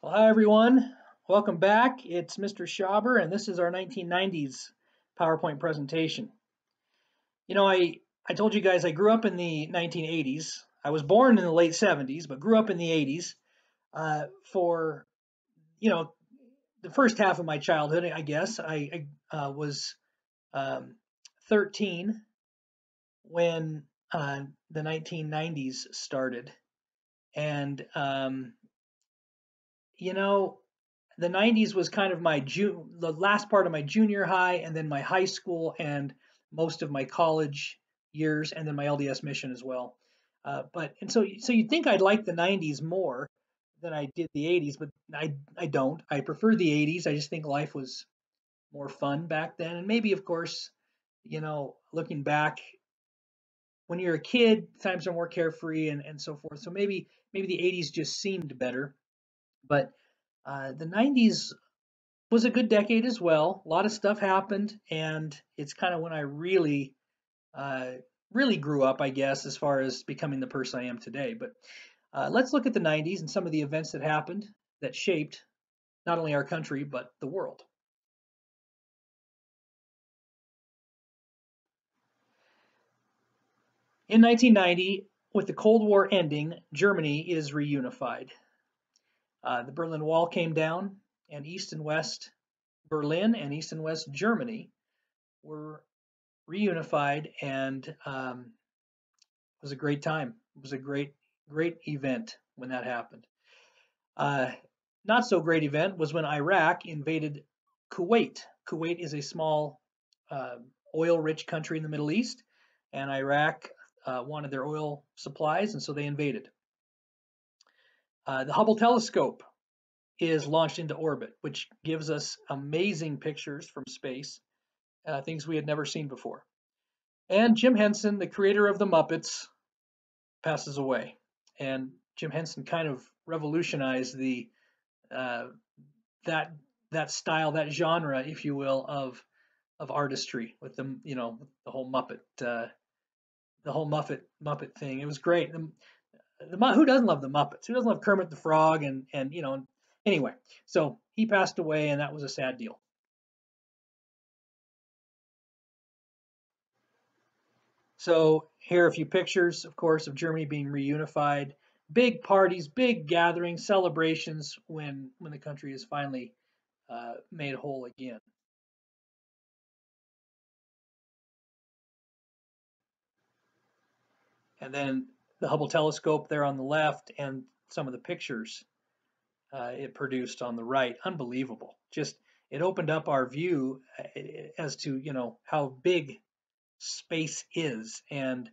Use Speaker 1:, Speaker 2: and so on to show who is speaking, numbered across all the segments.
Speaker 1: Well, hi everyone. Welcome back. It's Mr. Schauber, and this is our 1990s PowerPoint presentation. I told you guys I grew up in the 1980s. I was born in the late 70s, but grew up in the 80s for, the first half of my childhood, I guess. I was 13 when the 1990s started. And, the 90s was kind of the last part of my junior high, and then my high school, and most of my college years, and then my LDS mission as well. So you'd think I'd like the 90s more than I did the 80s, but I don't. I prefer the 80s. I just think life was more fun back then, and maybe, of course, looking back, when you're a kid, times are more carefree and so forth. So maybe the 80s just seemed better, but the 90s was a good decade as well. A lot of stuff happened, and it's kind of when I really grew up, I guess, as far as becoming the person I am today. But let's look at the 90s and some of the events that happened that shaped not only our country, but the world. In 1990, with the Cold War ending, Germany is reunified. The Berlin Wall came down, and East and West Berlin and East and West Germany were reunified, and it was a great time. It was a great event when that happened. Not so great event was when Iraq invaded Kuwait. Kuwait is a small oil-rich country in the Middle East, and Iraq wanted their oil supplies, and so they invaded. The Hubble telescope is launched into orbit, which gives us amazing pictures from space, things we had never seen before. And Jim Henson, the creator of the Muppets, passes away. And Jim Henson kind of revolutionized the that style, that genre, if you will, of artistry with the the whole Muppet thing. It was great. Who doesn't love the Muppets? Who doesn't love Kermit the Frog? And anyway, so he passed away, and that was a sad deal. So here are a few pictures, of course, of Germany being reunified. Big parties, big gatherings, celebrations when the country is finally made whole again. And then the Hubble telescope there on the left, and some of the pictures it produced on the right. Unbelievable. Just, it opened up our view as to, how big space is and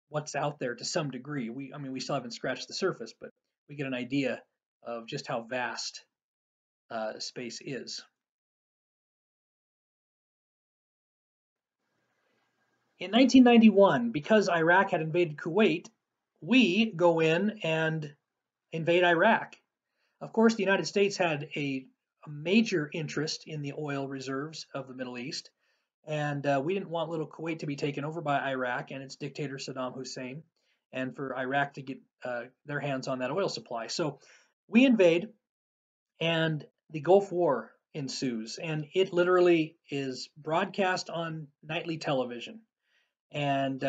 Speaker 1: what's out there to some degree. We still haven't scratched the surface, but we get an idea of just how vast space is. In 1991, because Iraq had invaded Kuwait, we go in and invade Iraq. Of course, the United States had a major interest in the oil reserves of the Middle East, and we didn't want little Kuwait to be taken over by Iraq and its dictator Saddam Hussein, and for Iraq to get their hands on that oil supply. So we invade, and the Gulf War ensues, and it literally is broadcast on nightly television. And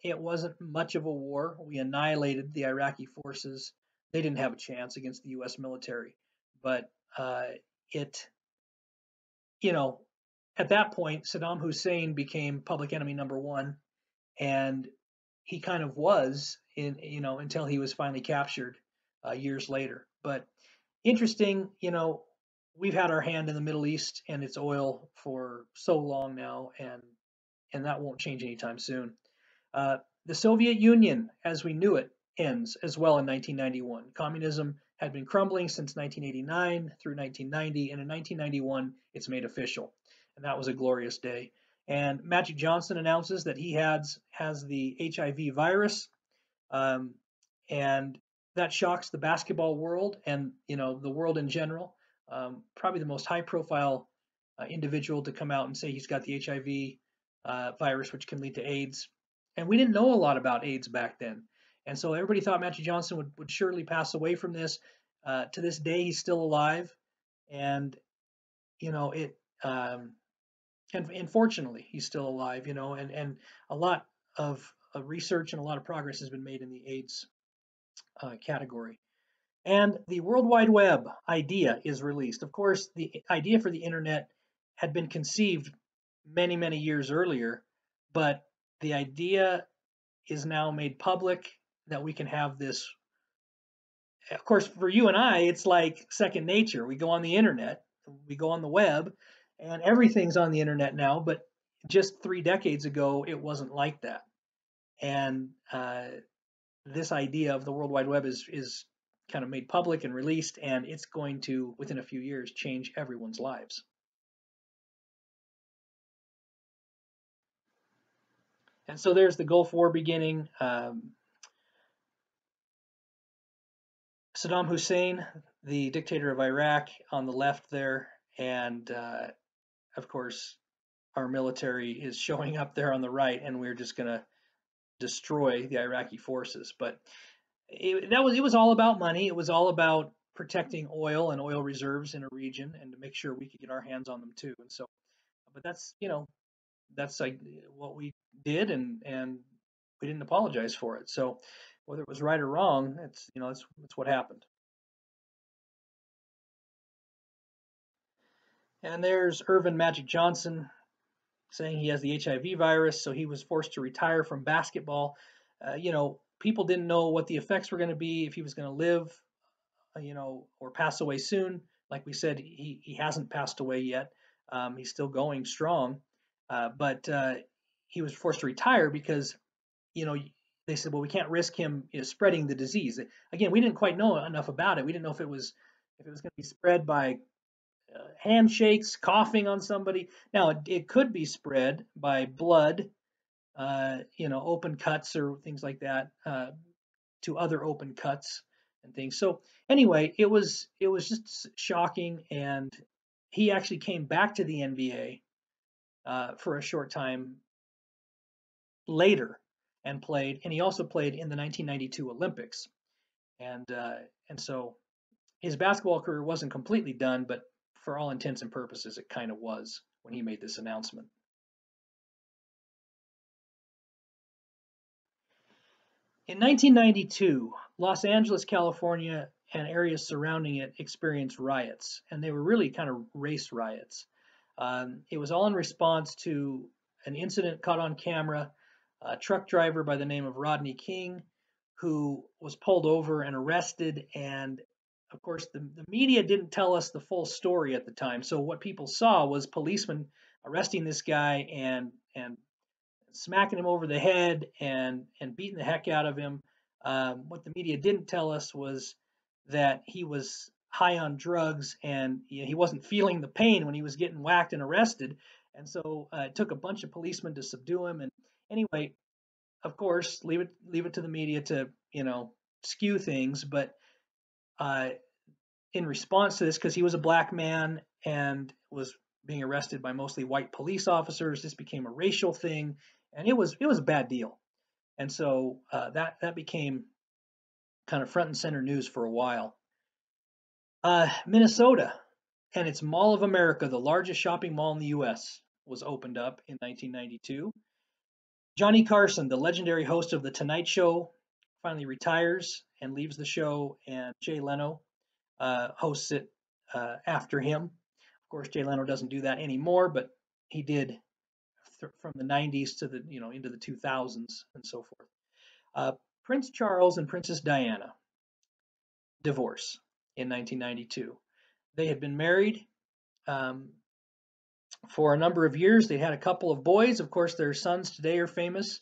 Speaker 1: it wasn't much of a war. We annihilated the Iraqi forces. They didn't have a chance against the U.S. military. But at that point, Saddam Hussein became public enemy number one, and he kind of was until he was finally captured years later. But interesting, we've had our hand in the Middle East and its oil for so long now, and that won't change anytime soon. The Soviet Union, as we knew it, ends as well in 1991. Communism had been crumbling since 1989 through 1990, and in 1991, it's made official, and that was a glorious day. And Magic Johnson announces that he has the HIV virus, and that shocks the basketball world and the world in general. Probably the most high-profile individual to come out and say he's got the HIV virus, which can lead to AIDS. And we didn't know a lot about AIDS back then. And so everybody thought Magic Johnson would surely pass away from this. To this day, he's still alive, and you know it. And fortunately, he's still alive. And a lot of research and a lot of progress has been made in the AIDS category. And the World Wide Web idea is released. Of course, the idea for the internet had been conceived many, many years earlier, but the idea is now made public that we can have this. Of course, for you and I, it's like second nature. We go on the internet, we go on the web, and everything's on the internet now. But just 3 decades ago, it wasn't like that. And this idea of the World Wide Web is kind of made public and released, and it's going to, within a few years, change everyone's lives. And so there's the Gulf War beginning. Saddam Hussein, the dictator of Iraq, on the left there, and of course, our military is showing up there on the right, and we're just going to destroy the Iraqi forces. But it was all about money. It was all about protecting oil and oil reserves in a region, and to make sure we could get our hands on them too. And so, but that's like what we did, and we didn't apologize for it. So whether it was right or wrong, it's what happened. And there's Irvin Magic Johnson saying he has the HIV virus, so he was forced to retire from basketball. People didn't know what the effects were going to be, if he was going to live, or pass away soon. Like we said, he hasn't passed away yet. He's still going strong, but he was forced to retire because, they said, well, we can't risk him spreading the disease. Again, we didn't quite know enough about it. We didn't know if it was going to be spread by handshakes, coughing on somebody. Now, it could be spread by blood, open cuts or things like that, to other open cuts and things. So anyway, it was just shocking, and he actually came back to the NBA for a short time later and played, and he also played in the 1992 Olympics, and so his basketball career wasn't completely done, but for all intents and purposes, it kind of was when he made this announcement. In 1992, Los Angeles, California, and areas surrounding it experienced riots, and they were really kind of race riots. It was all in response to an incident caught on camera. A truck driver by the name of Rodney King, who was pulled over and arrested. And of course, the media didn't tell us the full story at the time. So what people saw was policemen arresting this guy and smacking him over the head and beating the heck out of him. What the media didn't tell us was that he was high on drugs, and he wasn't feeling the pain when he was getting whacked and arrested. And so it took a bunch of policemen to subdue him. And anyway, of course, leave it to the media to skew things. But in response to this, because he was a black man and was being arrested by mostly white police officers, this became a racial thing, and it was a bad deal. And so that became kind of front and center news for a while. Minnesota and its Mall of America, the largest shopping mall in the U.S., was opened up in 1992. Johnny Carson, the legendary host of The Tonight Show, finally retires and leaves the show, and Jay Leno hosts it after him. Of course, Jay Leno doesn't do that anymore, but he did from the 90s to the into the 2000s and so forth. Prince Charles and Princess Diana divorce in 1992. They had been married for a number of years. They had a couple of boys. Of course, their sons today are famous.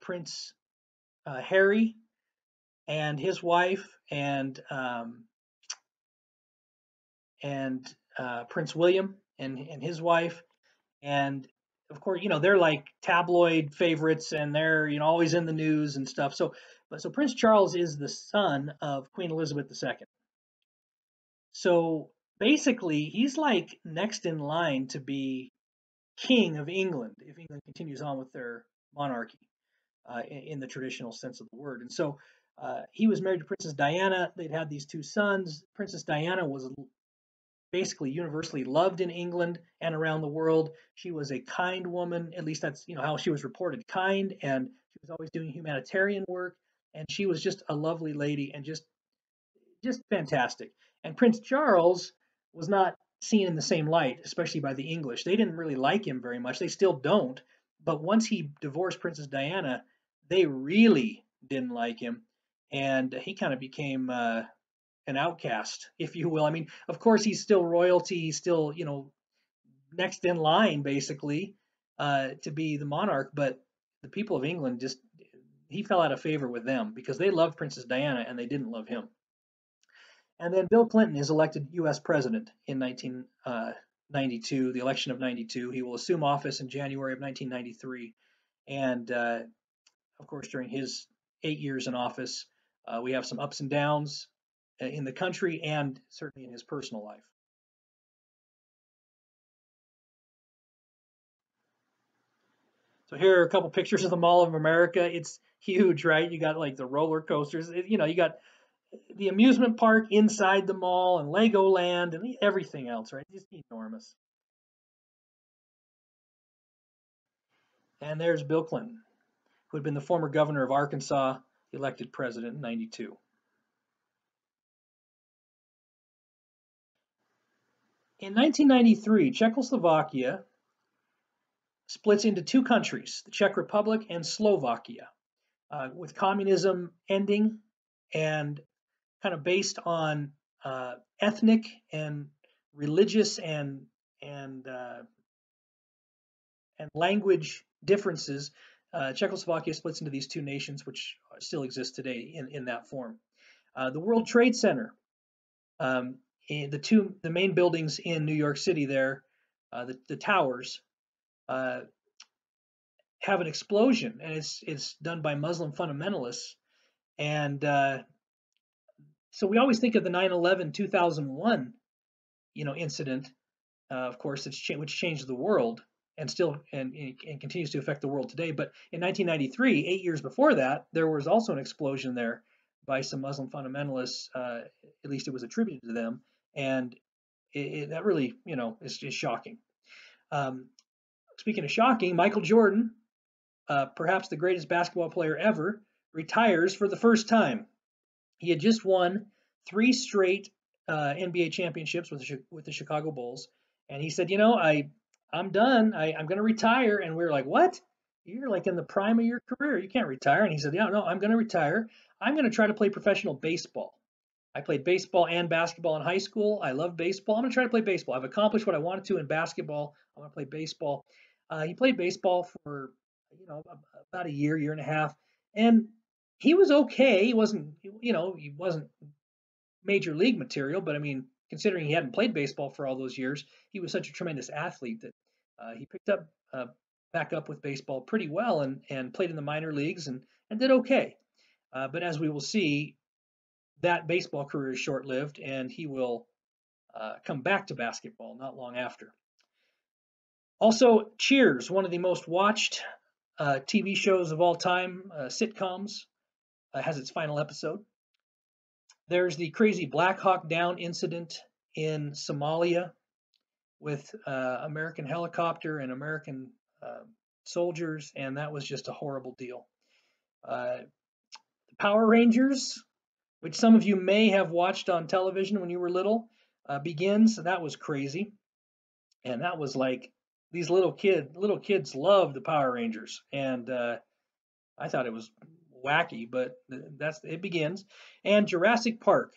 Speaker 1: Prince Harry and his wife, and Prince William and his wife, and of course, they're like tabloid favorites, and they're always in the news and stuff. So Prince Charles is the son of Queen Elizabeth II. So basically, he's like next in line to be King of England if England continues on with their monarchy in the traditional sense of the word. And so He was married to Princess Diana. They'd had these two sons. Princess Diana was basically universally loved in England and around the world. She was a kind woman, at least that's how she was reported, kind, and she was always doing humanitarian work, and she was just a lovely lady and just fantastic. And Prince Charles was not seen in the same light, especially by the English. They didn't really like him very much. They still don't. But once he divorced Princess Diana, they really didn't like him, and he kind of became an outcast, if you will. I mean, of course, he's still royalty. He's still, next in line, basically, to be the monarch. But the people of England he fell out of favor with them because they loved Princess Diana and they didn't love him. And then Bill Clinton is elected U.S. president in 1992, the election of 92. He will assume office in January of 1993. And of course, during his 8 years in office, we have some ups and downs in the country and certainly in his personal life. So here are a couple pictures of the Mall of America. It's huge, right? You got like the roller coasters. You got the amusement park inside the mall and Legoland and everything else, right? Just enormous. And there's Bill Clinton, who had been the former governor of Arkansas, elected president in 92. In 1993, Czechoslovakia splits into two countries, the Czech Republic and Slovakia, with communism ending and kind of based on ethnic and religious and language differences. Czechoslovakia splits into these two nations, which still exist today in that form. The World Trade Center, the main buildings in New York City there, the towers, have an explosion, and it's done by Muslim fundamentalists. And so we always think of the 9/11 2001, incident, of course, which changed the world and still and continues to affect the world today. But in 1993, 8 years before that, there was also an explosion there by some Muslim fundamentalists. At least it was attributed to them, and that really, is just shocking. Speaking of shocking, Michael Jordan, perhaps the greatest basketball player ever, retires for the first time. He had just won 3 straight NBA championships with the Chicago Bulls, and he said, I'm done. I'm going to retire. And we were like, what? You're like in the prime of your career. You can't retire. And he said, yeah, no, I'm going to retire. I'm going to try to play professional baseball. I played baseball and basketball in high school. I love baseball. I'm going to try to play baseball. I've accomplished what I wanted to in basketball. I want to play baseball. He played baseball for, about a year and a half, and he was okay. He wasn't major league material, but I mean, considering he hadn't played baseball for all those years, he was such a tremendous athlete that he picked up back up with baseball pretty well and played in the minor leagues and did okay. But as we will see, that baseball career is short-lived, and he will come back to basketball not long after. Also, Cheers, one of the most watched TV shows of all time, sitcoms, has its final episode. There's the crazy Black Hawk Down incident in Somalia with American helicopter and American soldiers, and that was just a horrible deal. The Power Rangers, which some of you may have watched on television when you were little, begins. That was crazy, and that was like these little kids loved the Power Rangers, and I thought it was wacky, but it begins. And Jurassic Park,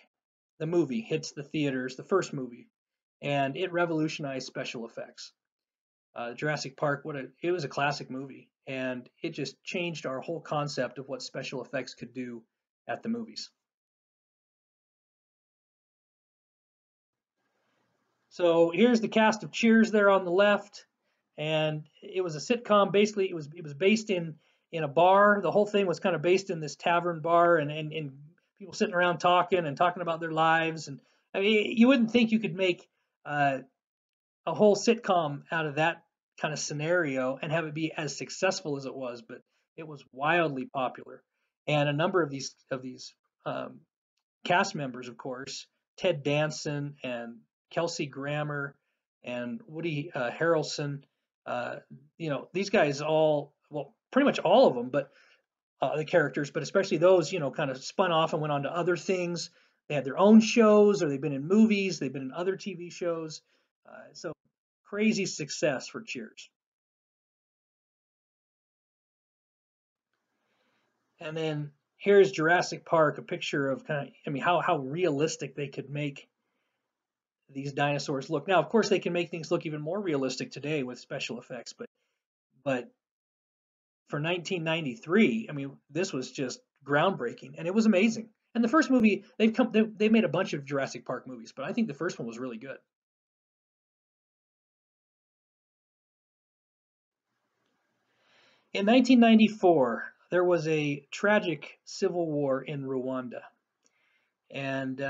Speaker 1: the movie, hits the theaters, the first movie, and it revolutionized special effects. Jurassic Park, it was a classic movie, and it just changed our whole concept of what special effects could do at the movies. So here's the cast of Cheers there on the left, and it was a sitcom. Basically, it was based in a bar. The whole thing was kind of based in this tavern bar, and people sitting around talking about their lives. And I mean, you wouldn't think you could make a whole sitcom out of that kind of scenario and have it be as successful as it was, but it was wildly popular. and a number of these cast members, of course, Ted Danson and Kelsey Grammer and Woody Harrelson. These guys all, well, pretty much all of them, but the characters, but especially those, kind of spun off and went on to other things. They had their own shows, or they've been in movies, they've been in other TV shows. So crazy success for Cheers. And then here's Jurassic Park, a picture of how realistic they could make these dinosaurs look. Now, of course, they can make things look even more realistic today with special effects, but for 1993, this was just groundbreaking, and it was amazing. And the first movie, they've made a bunch of Jurassic Park movies, but I think the first one was really good. In 1994, there was a tragic civil war in Rwanda, and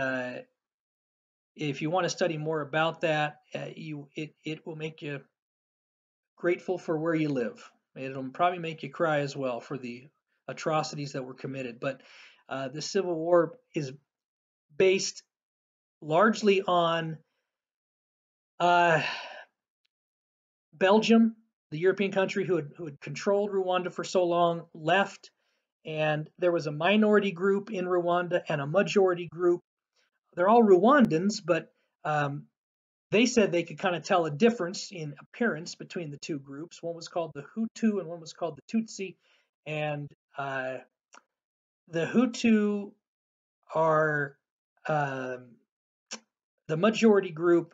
Speaker 1: if you want to study more about that, it will make you grateful for where you live. It'll probably make you cry as well for the atrocities that were committed. But the Civil War is based largely on Belgium, the European country who had controlled Rwanda for so long, left, and there was a minority group in Rwanda and a majority group. They're all Rwandans, but they said they could kind of tell a difference in appearance between the two groups. One was called the Hutu and one was called the Tutsi. And the Hutu are the majority group,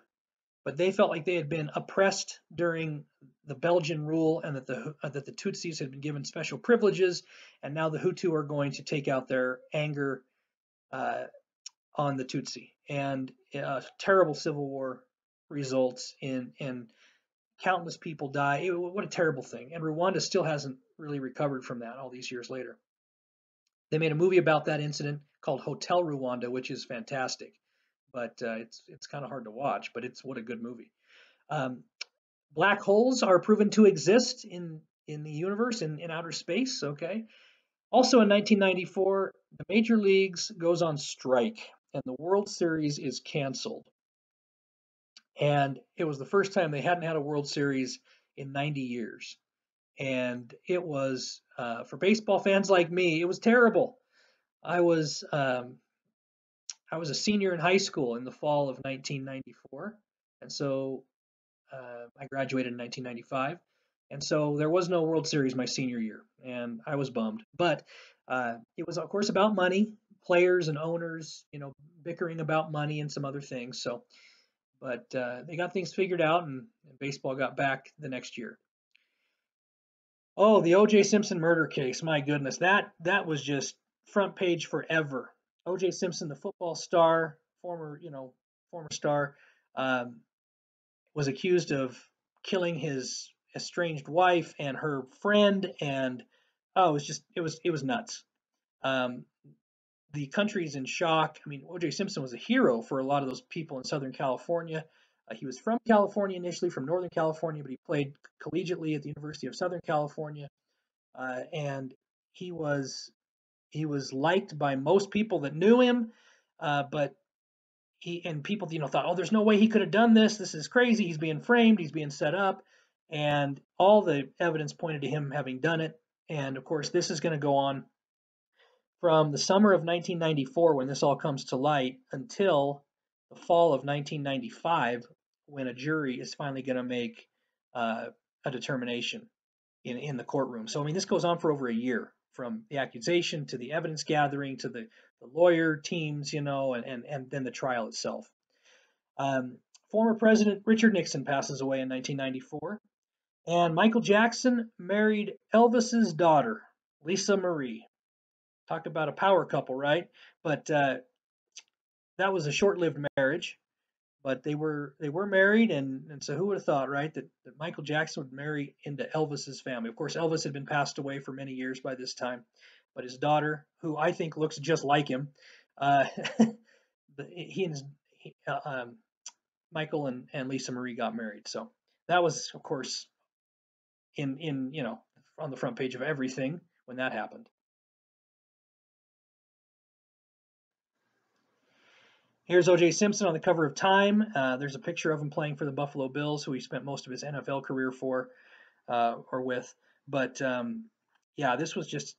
Speaker 1: but they felt like they had been oppressed during the Belgian rule, and that the Tutsis had been given special privileges, and now the Hutu are going to take out their anger on the Tutsi. And a terrible civil war results in countless people die. What a terrible thing. And Rwanda still hasn't really recovered from that all these years later. They made a movie about that incident called Hotel Rwanda, which is fantastic, but it's kind of hard to watch. But what a good movie. Black holes are proven to exist in the universe, in outer space. Okay. Also in 1994, the Major Leagues goes on strike, and the World Series is canceled. And it was the first time they hadn't had a World Series in 90 years. And it was, for baseball fans like me, it was terrible. I was a senior in high school in the fall of 1994, and so I graduated in 1995, and so there was no World Series my senior year, and I was bummed. But it was, of course, about money, players and owners, bickering about money and some other things. So, but they got things figured out, and baseball got back the next year. Oh, the OJ Simpson murder case! My goodness, that was just front page forever. OJ Simpson, the football star, former star, was accused of killing his estranged wife and her friend, and it was nuts. The country's in shock. OJ Simpson was a hero for a lot of those people in Southern California. He was from California initially, from Northern California, but he played collegiately at the University of Southern California, and he was liked by most people that knew him, but people thought, oh, there's no way he could have done this. This is crazy. He's being framed. He's being set up, and all the evidence pointed to him having done it. And of course, this is going to go on from the summer of 1994, when this all comes to light, until the fall of 1995, when a jury is finally going to make a determination in the courtroom. So this goes on for over a year, from the accusation to the evidence gathering to the lawyer teams, and then the trial itself. Former President Richard Nixon passes away in 1994, and Michael Jackson married Elvis's daughter, Lisa Marie. Talk about a power couple, right? But that was a short-lived marriage. But they were married, and so who would have thought, right, that Michael Jackson would marry into Elvis's family? Of course, Elvis had been passed away for many years by this time, but his daughter, who I think looks just like him, Michael and Lisa Marie got married. So that was, of course, in on the front page of everything when that happened. Here's OJ Simpson on the cover of Time. There's a picture of him playing for the Buffalo Bills, who he spent most of his NFL career for or with. But yeah, this was just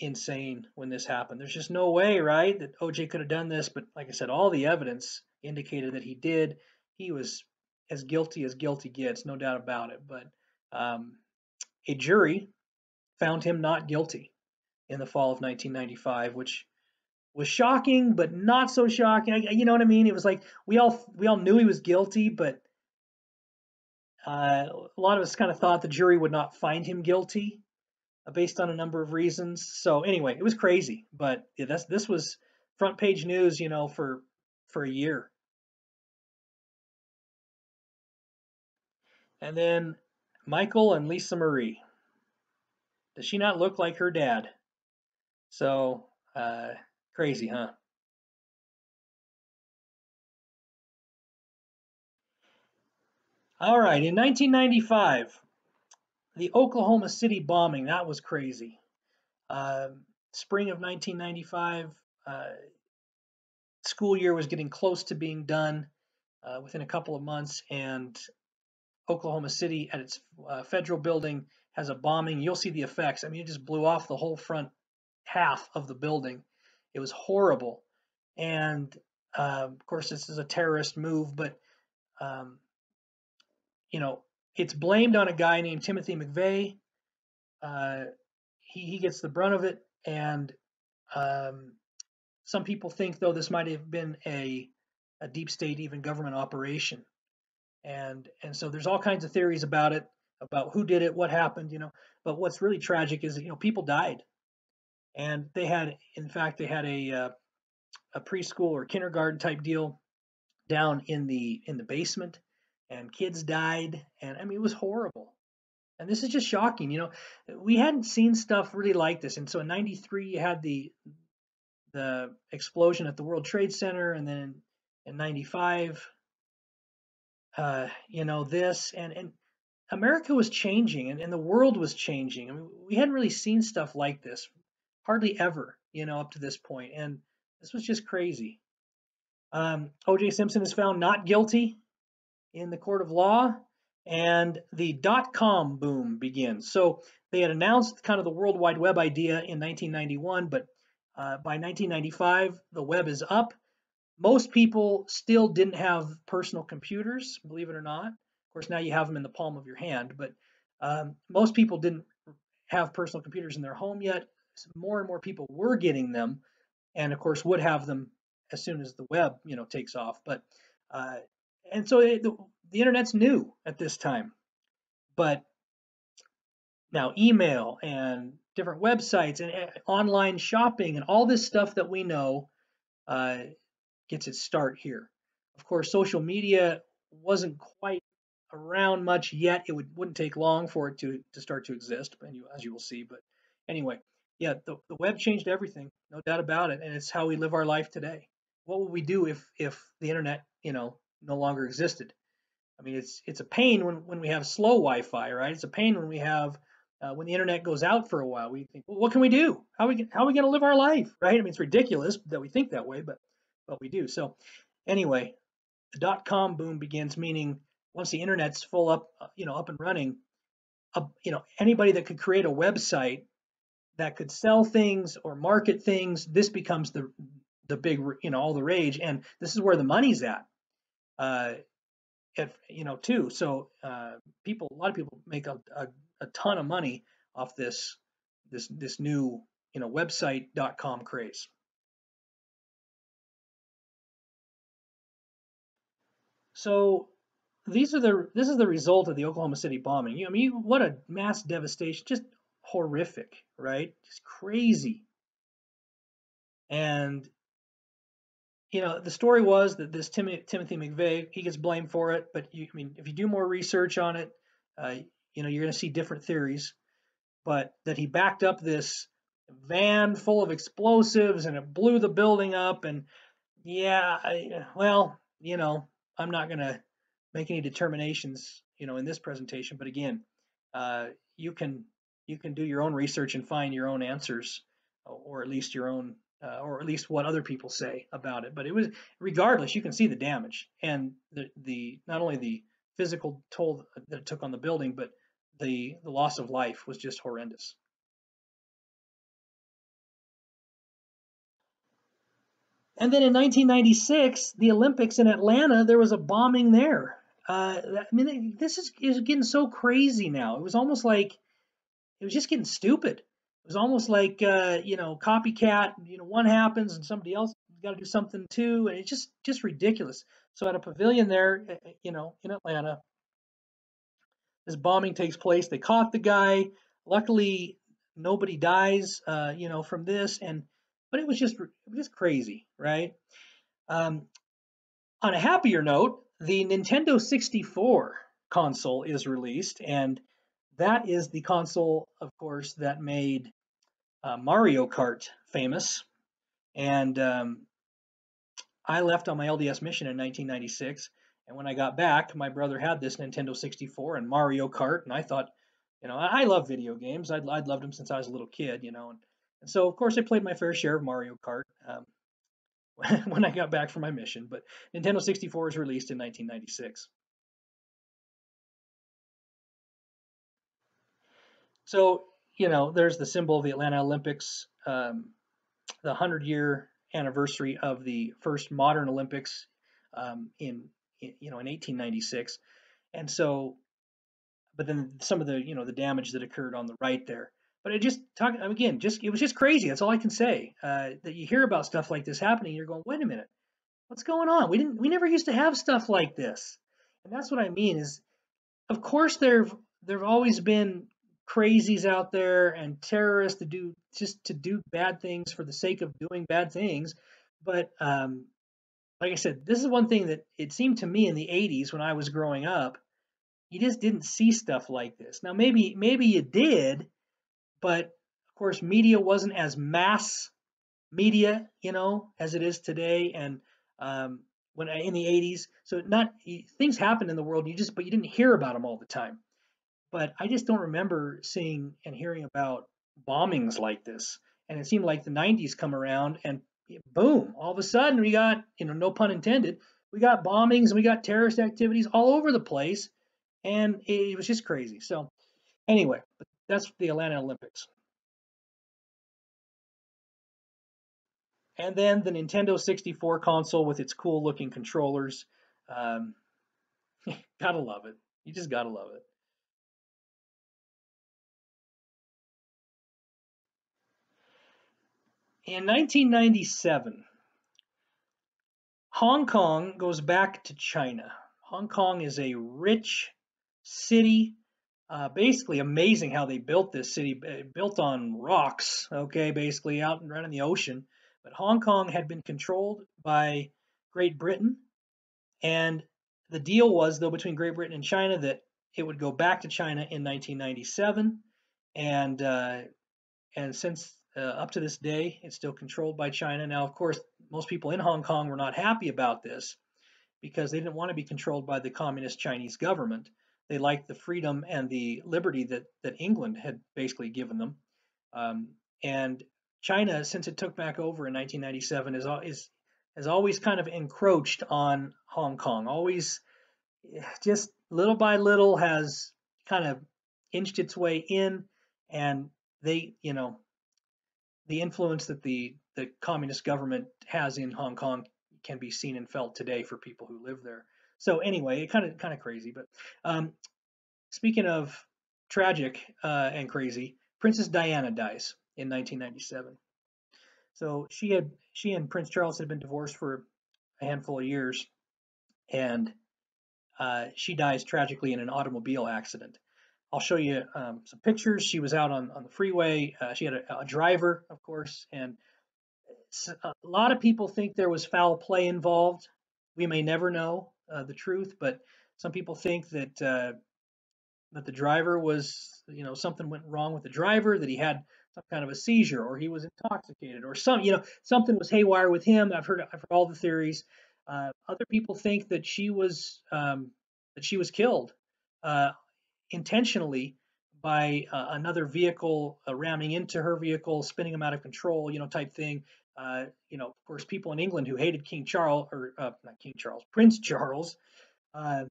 Speaker 1: insane when this happened. There's just no way, right, that OJ could have done this. But like I said, all the evidence indicated that he did. He was as guilty gets, no doubt about it. But a jury found him not guilty in the fall of 1995, which was shocking, but not so shocking. You know what I mean? It was like we all knew he was guilty, but a lot of us kind of thought the jury would not find him guilty based on a number of reasons. So anyway, it was crazy, but yeah, this was front page news, for a year. And then Michael and Lisa Marie. Does she not look like her dad? So crazy, huh? All right, in 1995, the Oklahoma City bombing, that was crazy. Spring of 1995, school year was getting close to being done within a couple of months, and Oklahoma City at its federal building has a bombing. You'll see the effects. I mean, it just blew off the whole front half of the building. It was horrible. And of course, this is a terrorist move, but um, it's blamed on a guy named Timothy McVeigh. Uh, he gets the brunt of it, and um, some people think, though, this might have been a deep state, even government operation. And so there's all kinds of theories about it, about who did it, what happened, But what's really tragic is that people died, and in fact, they had a preschool or kindergarten type deal down in the basement, and kids died, and I mean it was horrible. And this is just shocking, We hadn't seen stuff really like this, and so in '93 you had the explosion at the World Trade Center, and then in '95, this and America was changing, and the world was changing. I mean, we hadn't really seen stuff like this, hardly ever, up to this point, and this was just crazy. OJ Simpson is found not guilty in the court of law, and the dot-com boom begins. So they had announced kind of the World Wide Web idea in 1991, but by 1995, the web is up. Most people still didn't have personal computers, believe it or not. Of course, now you have them in the palm of your hand, but most people didn't have personal computers in their home yet. More and more people were getting them, and of course would have them as soon as the web, takes off. But and so the internet's new at this time, but now email and different websites and online shopping and all this stuff that we know gets its start here. Of course, social media wasn't quite around much yet. Wouldn't take long for it to start to exist, as you will see. But anyway, yeah, the web changed everything, no doubt about it, and it's how we live our life today. What would we do if the internet, no longer existed? I mean, it's a pain when we have slow Wi-Fi, right? It's a pain when we have when the internet goes out for a while. We think, well, what can we do? How are we going to live our life, right? I mean, it's ridiculous that we think that way, but we do. So anyway, the dot-com boom begins, meaning once the internet's full up, up and running, anybody that could create a website that could sell things or market things, this becomes the big, all the rage, and this is where the money's at. Too. So a lot of people make a ton of money off this new, website.com craze. So this is the result of the Oklahoma City bombing. I mean, what a mass devastation, just horrific, right? Just crazy. And the story was that this Timothy McVeigh, he gets blamed for it, but if you do more research on it, you're going to see different theories. But that he backed up this van full of explosives and it blew the building up, and yeah, I'm not going to make any determinations, in this presentation. But again, you can do your own research and find your own answers, or at least your own or at least what other people say about it. But it was, regardless, you can see the damage and the not only the physical toll that it took on the building, but the loss of life was just horrendous. And then in 1996, the Olympics in Atlanta, there was a bombing there. I mean, is getting so crazy now. It was almost like it was just getting stupid. It was almost like copycat. One happens and somebody else got to do something too, and it's just ridiculous. So at a pavilion there, in Atlanta, this bombing takes place. They caught the guy. Luckily, nobody dies, from this. But it was just crazy, right? Um, on a happier note, the Nintendo 64 console is released, and that is the console, of course, that made Mario Kart famous. And I left on my LDS mission in 1996, and when I got back, my brother had this Nintendo 64 and Mario Kart, and I thought, I love video games. I'd loved them since I was a little kid, and so of course I played my fair share of Mario Kart when I got back from my mission. But Nintendo 64 was released in 1996. So there's the symbol of the Atlanta Olympics, the 100-year anniversary of the first modern Olympics in 1896. And so, but then some of the damage that occurred on the right there. But it just it was just crazy. That's all I can say. That you hear about stuff like this happening, you're going, wait a minute, what's going on? We never used to have stuff like this. And that's what I mean is, of course, there've always been crazies out there and terrorists to do bad things for the sake of doing bad things. But like I said, this is one thing that it seemed to me in the 80s when I was growing up, you just didn't see stuff like this. Now maybe you did, but of course media wasn't as mass media, as it is today. And when in the 80s, so not things happened in the world, but you didn't hear about them all the time. But I just don't remember seeing and hearing about bombings like this. And it seemed like the 90s come around and boom, all of a sudden we got, no pun intended, we got bombings and we got terrorist activities all over the place. And it was just crazy. So anyway, that's the Atlanta Olympics. And then the Nintendo 64 console with its cool looking controllers. Um, gotta love it. You just gotta love it. In 1997, Hong Kong goes back to China. Hong Kong is a rich city. Basically amazing how they built this city, built on rocks, okay, basically out and right in the ocean. But Hong Kong had been controlled by Great Britain, and the deal was, though, between Great Britain and China that it would go back to China in 1997, and since up to this day, it's still controlled by China. Now, of course, most people in Hong Kong were not happy about this because they didn't want to be controlled by the communist Chinese government. They liked the freedom and the liberty that England had basically given them. And China, since it took back over in 1997, has always kind of encroached on Hong Kong. Always, just little by little, has kind of inched its way in, and they, the influence that the communist government has in Hong Kong can be seen and felt today for people who live there. So anyway, it kind of crazy. But speaking of tragic and crazy, Princess Diana dies in 1997. So she and Prince Charles had been divorced for a handful of years, and she dies tragically in an automobile accident. I'll show you some pictures. She was out on the freeway. She had a driver, of course, and a lot of people think there was foul play involved. We may never know the truth, but some people think that the driver was, something went wrong with the driver, that he had some kind of a seizure, or he was intoxicated, or something was haywire with him. I've heard all the theories. Other people think that she was killed uh, intentionally by another vehicle ramming into her vehicle, spinning them out of control, type thing. Of course, people in England who hated King Charles, or not King Charles, Prince Charles, uh,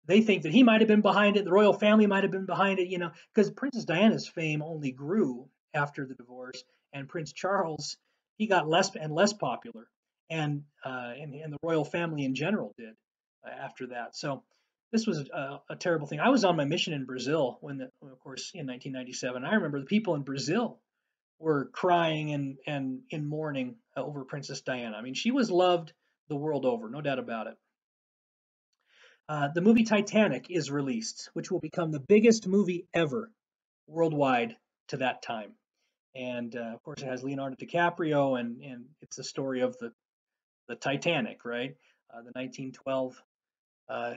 Speaker 1: they think that he might have been behind it. The royal family might have been behind it, because Princess Diana's fame only grew after the divorce, and Prince Charles, he got less and less popular, and the royal family in general did after that. So this was a terrible thing. I was on my mission in Brazil of course, in 1997. I remember the people in Brazil were crying and in mourning over Princess Diana. I mean, she was loved the world over, no doubt about it. The movie Titanic is released, which will become the biggest movie ever worldwide to that time. And of course, it has Leonardo DiCaprio, and it's the story of the Titanic, right? The 1912 uh,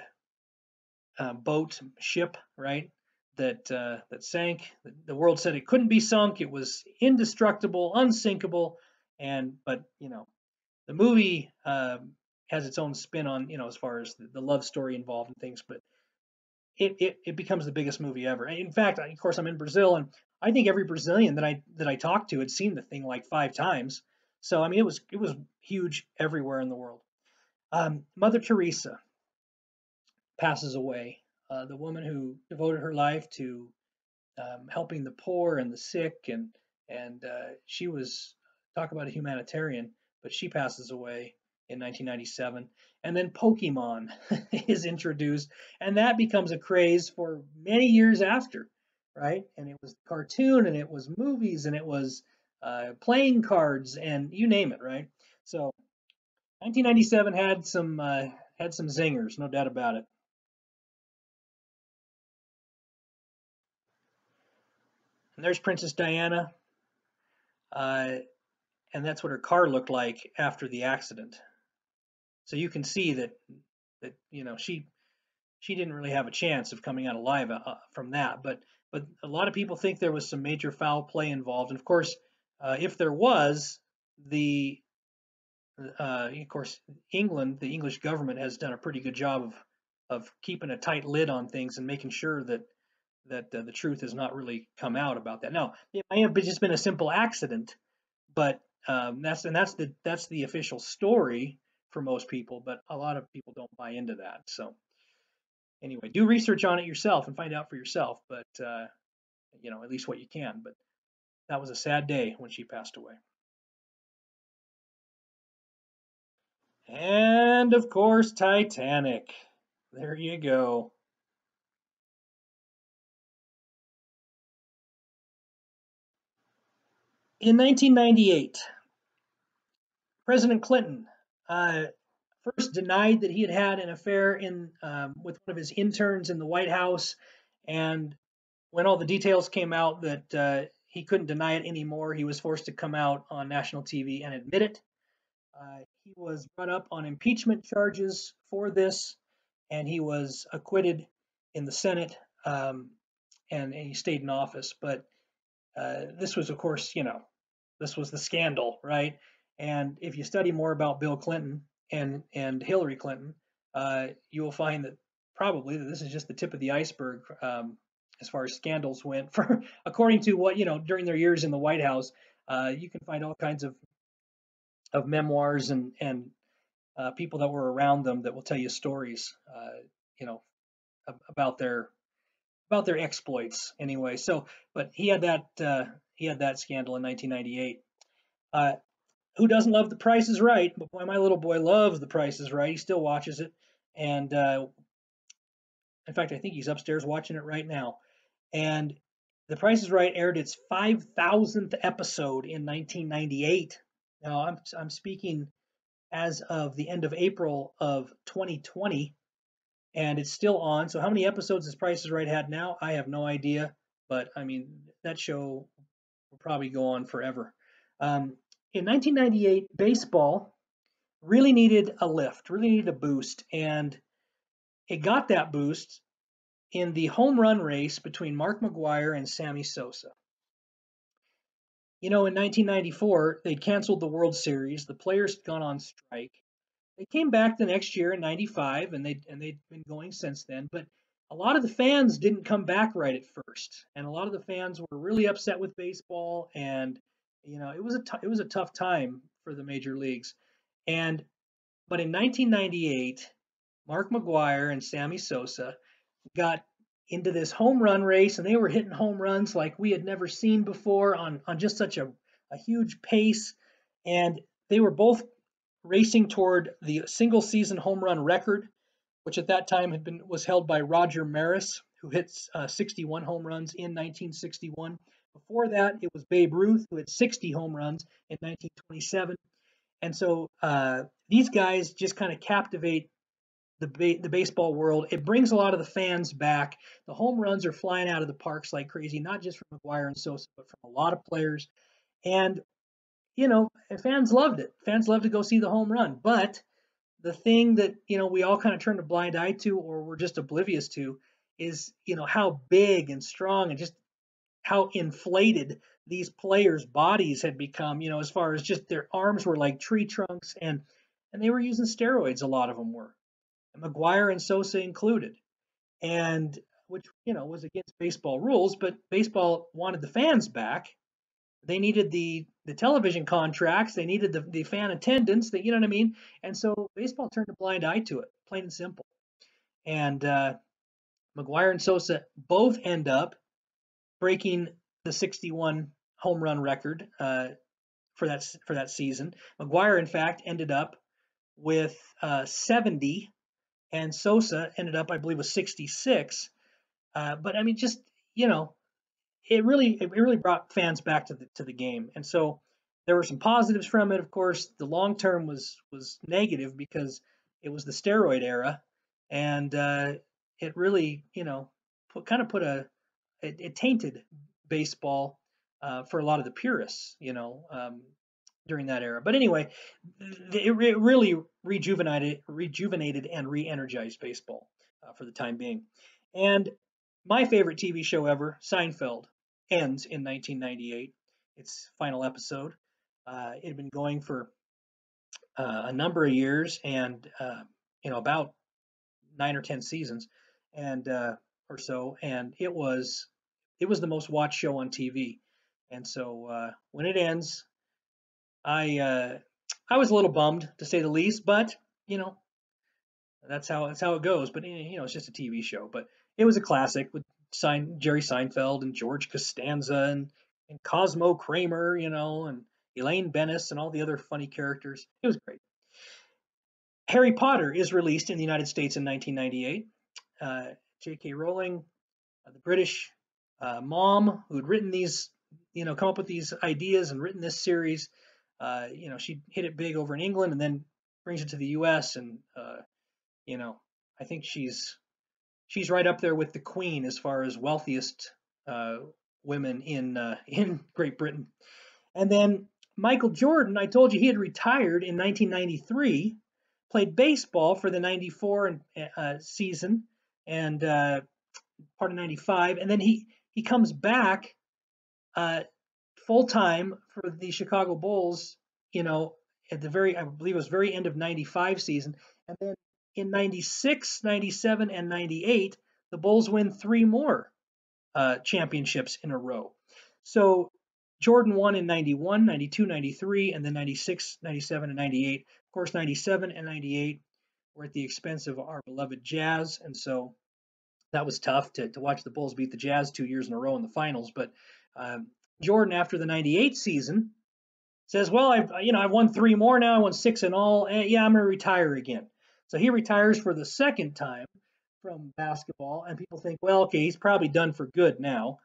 Speaker 1: boat ship, right? That sank. The world said it couldn't be sunk. It was indestructible, unsinkable, but the movie has its own spin on as far as the love story involved and things, but it becomes the biggest movie ever. In fact, of course, I'm in Brazil, and I think every Brazilian that I talked to had seen the thing like 5 times. So I mean, it was huge everywhere in the world. Mother Teresa passes away. The woman who devoted her life to helping the poor and the sick, and she was, talk about a humanitarian, but she passes away in 1997. And then Pokemon is introduced, and that becomes a craze for many years after, right? And it was cartoon, and it was movies, and it was playing cards, and you name it, right? So 1997 had some zingers, no doubt about it. And there's Princess Diana, uh, and that's what her car looked like after the accident. So you can see that she didn't really have a chance of coming out alive from that. But a lot of people think there was some major foul play involved, and of course, if there was, the of course the English government has done a pretty good job of keeping a tight lid on things and making sure that the truth has not really come out about that. Now, it may have just been a simple accident, but that's the official story for most people. But a lot of people don't buy into that. So anyway, do research on it yourself and find out for yourself. But at least what you can. But that was a sad day when she passed away. And of course, Titanic. There you go. In 1998, President Clinton uh, first denied that he had had an affair with one of his interns in the White House, and when all the details came out that he couldn't deny it anymore, he was forced to come out on national TV and admit it. He was brought up on impeachment charges for this, and he was acquitted in the Senate, and he stayed in office. But this was, of course, this was the scandal, right? And if you study more about Bill Clinton and Hillary Clinton, you will find that probably that this is just the tip of the iceberg as far as scandals went. For according to what during their years in the White House, you can find all kinds of memoirs and people that were around them that will tell you stories, you know, about their exploits anyway. So, but he had that scandal in 1998. Uh, who doesn't love The Price is Right? But boy, my little boy loves The Price is Right. He still watches it, and in fact, I think he's upstairs watching it right now. And The Price is Right aired its 5,000th episode in 1998. Now I'm speaking as of the end of April of 2020, and it's still on. So how many episodes has Price is Right had now? I have no idea, but I mean that show will probably go on forever. In 1998, baseball really needed a lift, really needed a boost, and it got that boost in the home run race between Mark McGwire and Sammy Sosa. In 1994, they canceled the World Series. The players had gone on strike. They came back the next year in '95, and they'd been going since then. But a lot of the fans didn't come back right at first, and a lot of the fans were really upset with baseball, and it was a tough time for the major leagues. And but in 1998, Mark McGwire and Sammy Sosa got into this home run race, and they were hitting home runs like we had never seen before on just such a huge pace. And they were both racing toward the single season home run record, which at that time was held by Roger Maris, who hit 61 home runs in 1961. Before that, it was Babe Ruth, who had 60 home runs in 1927. And so these guys just kind of captivate the baseball world. It brings a lot of the fans back. The home runs are flying out of the parks like crazy, not just from McGwire and Sosa, but from a lot of players. And fans loved it. Fans loved to go see the home run. But the thing that we all kind of turned a blind eye to, or we're just oblivious to, is how big and strong and just how inflated these players' bodies had become. As far as just their arms were like tree trunks, and they were using steroids. A lot of them were, and McGwire and Sosa included, and which was against baseball rules. But baseball wanted the fans back. They needed the television contracts. They needed the fan attendance. That, you know what I mean? And so baseball turned a blind eye to it, plain and simple. And McGwire and Sosa both end up breaking the 61 home run record for that season. McGwire, in fact, ended up with 70, and Sosa ended up, I believe, with 66. But I mean, just it really brought fans back to the game. And so there were some positives from it. Of course, the long term was negative because it was the steroid era, and it really it tainted baseball for a lot of the purists, during that era. But anyway, it really rejuvenated and re-energized baseball for the time being. And my favorite TV show ever, Seinfeld, ends in 1998. Its final episode. It had been going for a number of years, and about 9 or 10 seasons, and or so, and it was the most watched show on TV. And so when it ends, I was a little bummed, to say the least, but that's how it goes. But it's just a TV show. But it was a classic with Jerry Seinfeld and George Costanza and Cosmo Kramer, and Elaine Bennis and all the other funny characters. It was great. Harry Potter is released in the United States in 1998. J.K. Rowling, the British mom who had written these, come up with these ideas and written this series, she hit it big over in England and then brings it to the U.S. and I think she's right up there with the Queen as far as wealthiest women in Great Britain. And then Michael Jordan, I told you he had retired in 1993, played baseball for the 94 season and part of 95, and then he comes back full time for the Chicago Bulls, at the I believe it was very end of 95 season. And then in 96, 97, and 98, the Bulls win 3 more championships in a row. So Jordan won in 91, 92, 93, and then 96, 97, and 98. Of course, 97 and 98 were at the expense of our beloved Jazz, and so that was tough to watch the Bulls beat the Jazz 2 years in a row in the finals. But Jordan, after the 98 season, says, well, I've won 3 more now. I won 6 in all. Yeah, I'm going to retire again. So he retires for the second time from basketball, and people think, well, okay, he's probably done for good now.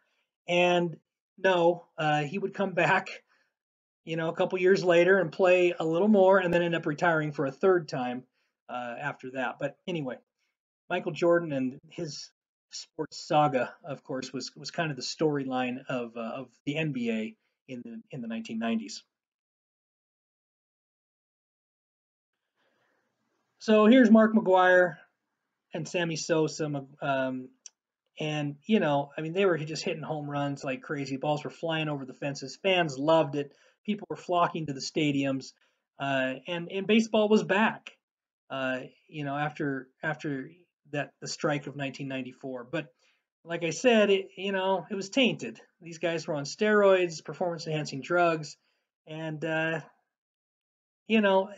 Speaker 1: And no, he would come back, a couple years later and play a little more, and then end up retiring for a third time after that. But anyway, Michael Jordan and his sports saga, of course, was kind of the storyline of the NBA in the 1990s. So here's Mark McGwire and Sammy Sosa, and they were just hitting home runs like crazy. Balls were flying over the fences. Fans loved it. People were flocking to the stadiums, and baseball was back. After the strike of 1994. But like I said, it was tainted. These guys were on steroids, performance enhancing drugs, And you know,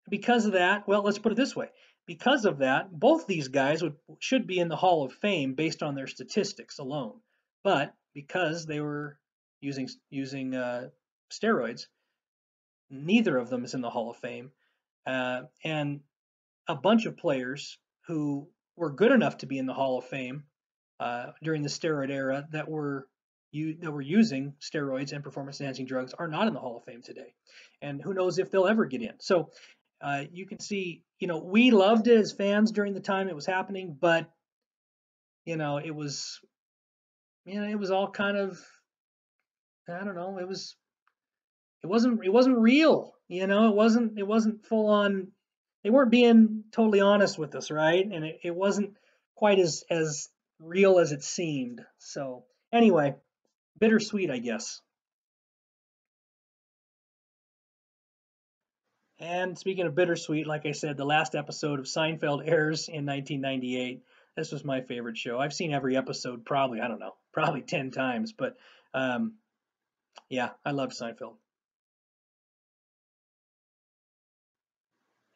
Speaker 1: because of that, well, let's put it this way. Because of that, both these guys should be in the Hall of Fame based on their statistics alone. But because they were using steroids, neither of them is in the Hall of Fame. And a bunch of players who were good enough to be in the Hall of Fame during the steroid era that were using steroids and performance enhancing drugs are not in the Hall of Fame today, and who knows if they'll ever get in. So you can see, we loved it as fans during the time it was happening, but it was, it was all kind of, I don't know, it wasn't real, it wasn't full on. They weren't being totally honest with us, right? And it wasn't quite as real as it seemed. So anyway, bittersweet, I guess. And speaking of bittersweet, like I said, the last episode of Seinfeld airs in 1998. This was my favorite show. I've seen every episode probably, I don't know, probably 10 times, but um, yeah, I loved Seinfeld.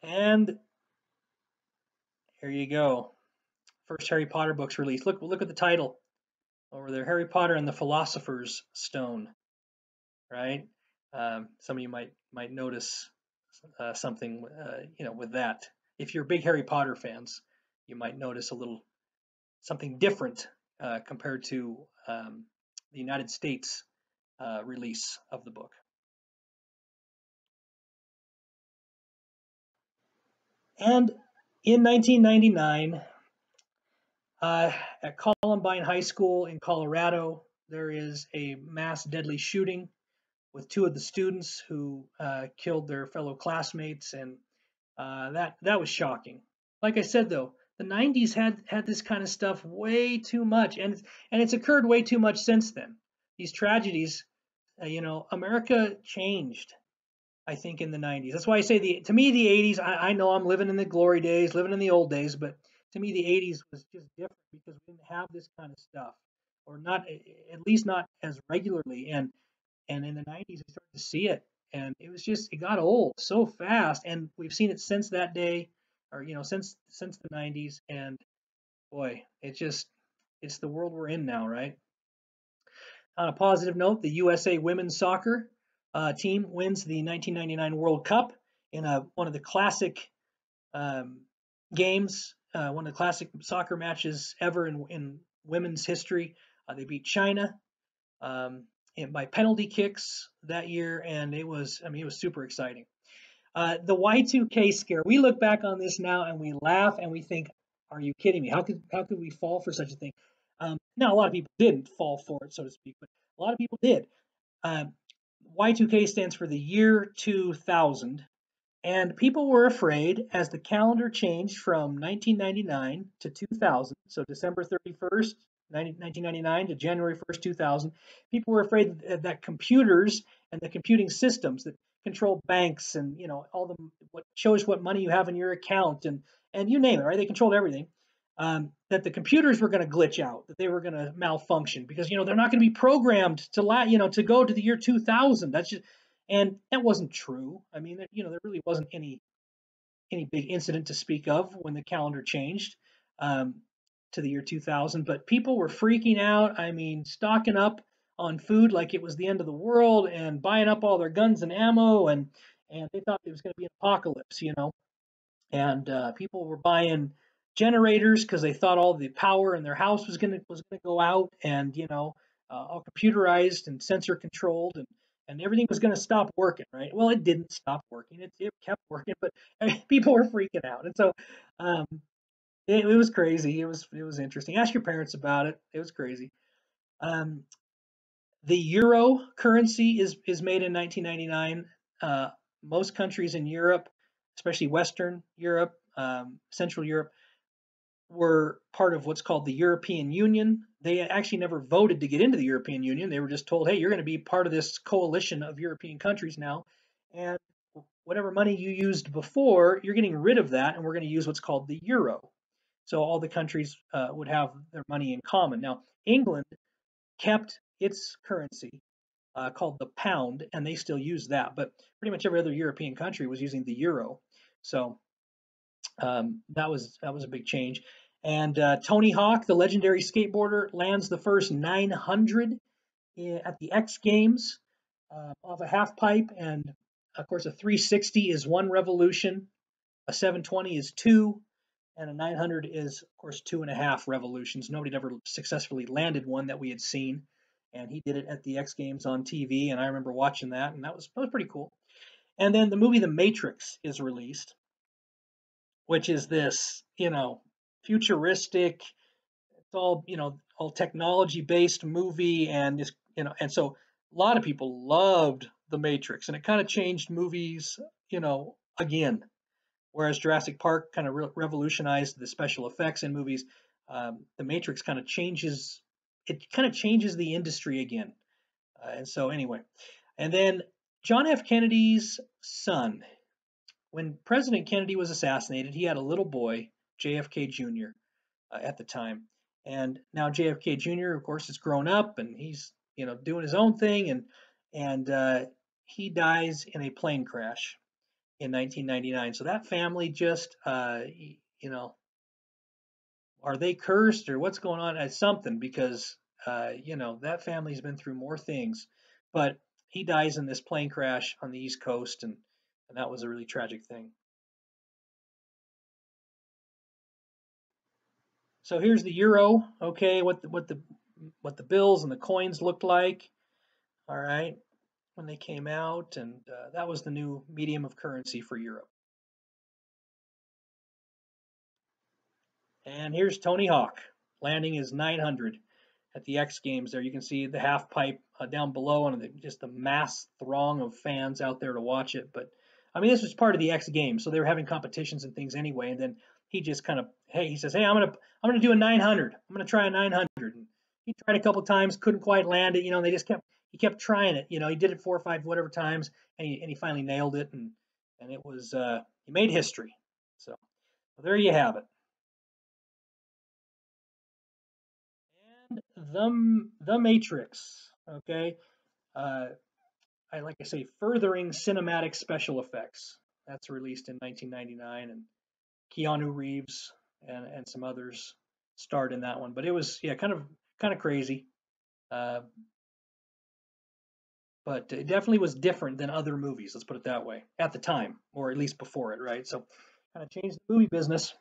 Speaker 1: And here you go. First Harry Potter books released. Look at the title over there, Harry Potter and the Philosopher's Stone, right? Some of you might notice something, with that. If you're big Harry Potter fans, you might notice a little something different compared to the United States release of the book. And in 1999, at Columbine High School in Colorado, there is a mass deadly shooting with two of the students who killed their fellow classmates, and that was shocking. Like I said, though, the 90s had this kind of stuff way too much, and it's occurred way too much since then. These tragedies, America changed, I think, in the 90s. That's why I say to me the 80s. I know I'm living in the glory days, living in the old days, but to me the 80s was just different because we didn't have this kind of stuff, or not, at least not as regularly. And in the 90s we started to see it, and it got old so fast, and we've seen it since that day, or since the 90s. And boy, it's the world we're in now, right? On a positive note, the USA women's soccer team wins the 1999 World Cup in one of the classic um, games, one of the classic soccer matches ever in women's history. They beat China um, by penalty kicks that year, and it was super exciting. The Y2K scare. We look back on this now and we laugh and we think, "Are you kidding me? How could we fall for such a thing?" Now, a lot of people didn't fall for it, so to speak, but a lot of people did. Um, Y2K stands for the year 2000, and people were afraid as the calendar changed from 1999 to 2000, so December 31st, 1999 to January 1st, 2000. People were afraid that computers and the computing systems that control banks and all the what shows what money you have in your account and you name it, right? They controlled everything. That the computers were going to glitch out, that they were going to malfunction because they're not going to be programmed to go to the year 2000. That's just And that wasn't true. I mean, there really wasn't any big incident to speak of when the calendar changed um, to the year 2000. But people were freaking out. I mean, stocking up on food like it was the end of the world, and buying up all their guns and ammo, and they thought it was going to be an apocalypse. And people were buying generators because they thought all the power in their house was gonna go out, and all computerized and sensor controlled, and everything was going to stop working, right? Well, it didn't stop working. It kept working, but people were freaking out, and so um, it was crazy. It was interesting. Ask your parents about it. It was crazy. Um, the euro currency is made in 1999. Most countries in Europe, especially Western Europe, Central Europe, were part of what's called the European Union. They actually never voted to get into the European Union. They were just told, hey, you're going to be part of this coalition of European countries now. And whatever money you used before, you're getting rid of that, and we're going to use what's called the euro. So all the countries would have their money in common. Now, England kept its currency called the pound, and they still use that. But pretty much every other European country was using the euro. So that was a big change. And Tony Hawk, the legendary skateboarder, lands the first 900 at the X Games off a half pipe, and of course a 360 is one revolution, a 720 is two, and a 900 is of course 2.5 revolutions. Nobody had ever successfully landed one that we had seen, and he did it at the X Games on TV, and I remember watching that, and that was pretty cool. And then the movie The Matrix is released, which is this, futuristic, it's all, all technology based movie, and this, and so a lot of people loved The Matrix, and it kind of changed movies, again. Whereas Jurassic Park kind of revolutionized the special effects in movies, The Matrix kind of changes. It kind of changes the industry again. And so anyway, and then John F. Kennedy's son, when President Kennedy was assassinated, he had a little boy, JFK Jr. At the time, and now JFK Jr. of course is grown up, and he's doing his own thing, and he dies in a plane crash in 1999. So that family just, are they cursed or what's going on? It's something, because, that family's been through more things. But he dies in this plane crash on the East Coast, and that was a really tragic thing. So here's the euro. Okay, what the bills and the coins looked like. All right, when they came out, and that was the new medium of currency for Europe. And here's Tony Hawk landing his 900 at the X Games. There you can see the half pipe down below, and just the mass throng of fans out there to watch it. But I mean, this was part of the X Games, so they were having competitions and things anyway. And then he just kind of, he says, hey, I'm gonna do a 900. I'm gonna try a 900. And he tried a couple times, couldn't quite land it. They just he kept trying it. He did it 4 or 5 whatever times, and he finally nailed it, and it was he made history. So there you have it. And the Matrix. Okay, uh, I like I say, furthering cinematic special effects. That's released in 1999, and Keanu Reeves and some others starred in that one. But it was, yeah, kind of crazy, uh, but it definitely was different than other movies. Let's put it that way at the time, or at least before it, right? So kind of changed the movie business.